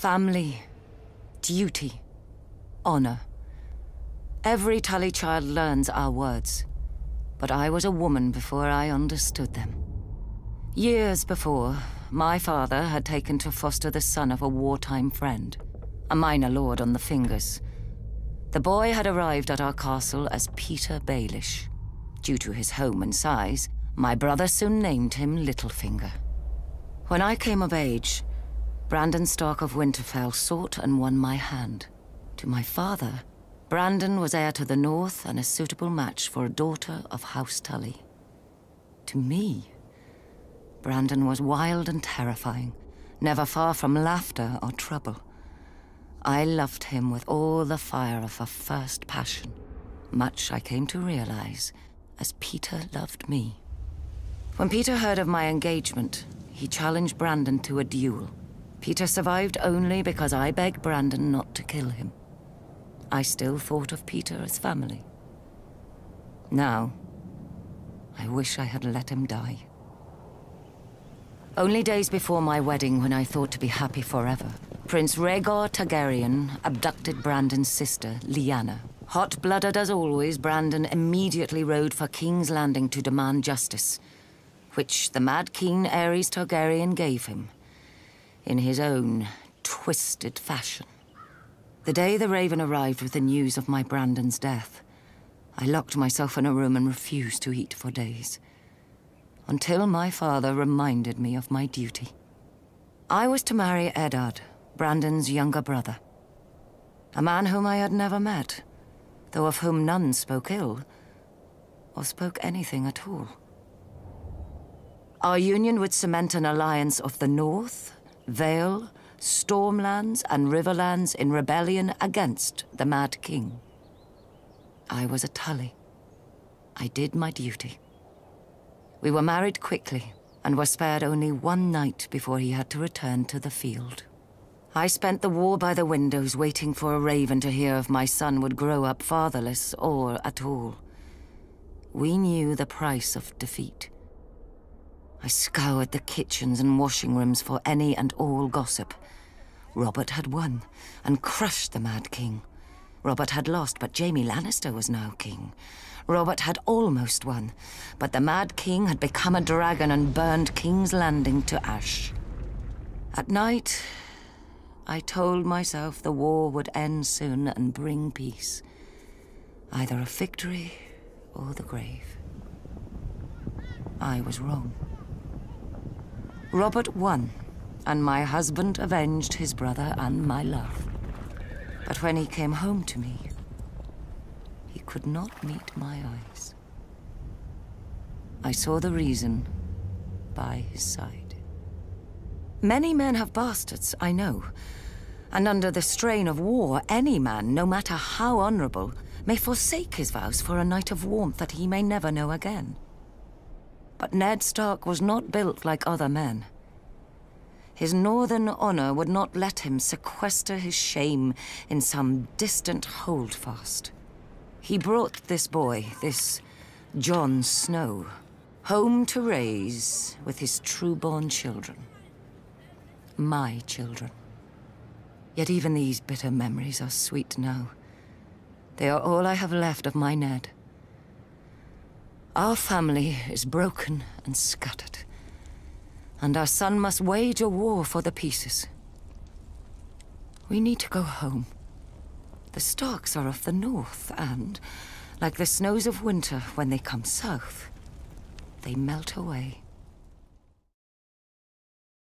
Family, duty, honor. Every Tully child learns our words, but I was a woman before I understood them. Years before, my father had taken to foster the son of a wartime friend, a minor lord on the Fingers. The boy had arrived at our castle as Peter Baelish. Due to his home and size, my brother soon named him Littlefinger. When I came of age, Brandon Stark of Winterfell sought and won my hand. To my father, Brandon was heir to the north and a suitable match for a daughter of House Tully. To me, Brandon was wild and terrifying, never far from laughter or trouble. I loved him with all the fire of a first passion, much I came to realize as Peter loved me. When Peter heard of my engagement, he challenged Brandon to a duel. Peter survived only because I begged Brandon not to kill him. I still thought of Peter as family. Now, I wish I had let him die. Only days before my wedding, when I thought to be happy forever, Prince Rhaegar Targaryen abducted Brandon's sister, Lyanna. Hot-blooded as always, Brandon immediately rode for King's Landing to demand justice, which the Mad King Aerys Targaryen gave him, in his own twisted fashion. The day the Raven arrived with the news of my Brandon's death, I locked myself in a room and refused to eat for days, until my father reminded me of my duty. I was to marry Eddard, Brandon's younger brother, a man whom I had never met, though of whom none spoke ill, or spoke anything at all. Our union would cement an alliance of the North, Vale, Stormlands, and Riverlands in rebellion against the Mad King. I was a Tully. I did my duty. We were married quickly, and were spared only one night before he had to return to the field. I spent the war by the windows waiting for a raven to hear if my son would grow up fatherless or at all. We knew the price of defeat. I scoured the kitchens and washing rooms for any and all gossip. Robert had won and crushed the Mad King. Robert had lost, but Jaime Lannister was now king. Robert had almost won, but the Mad King had become a dragon and burned King's Landing to ash. At night, I told myself the war would end soon and bring peace. Either a victory or the grave. I was wrong. Robert won, and my husband avenged his brother and my love. But when he came home to me, he could not meet my eyes. I saw the reason by his side. Many men have bastards, I know. And under the strain of war, any man, no matter how honorable, may forsake his vows for a night of warmth that he may never know again. But Ned Stark was not built like other men. His northern honor would not let him sequester his shame in some distant holdfast. He brought this boy, this Jon Snow, home to raise with his true-born children. My children. Yet even these bitter memories are sweet now. They are all I have left of my Ned. Our family is broken and scattered, and our son must wage a war for the pieces. We need to go home. The Starks are of the north, and, like the snows of winter when they come south, they melt away.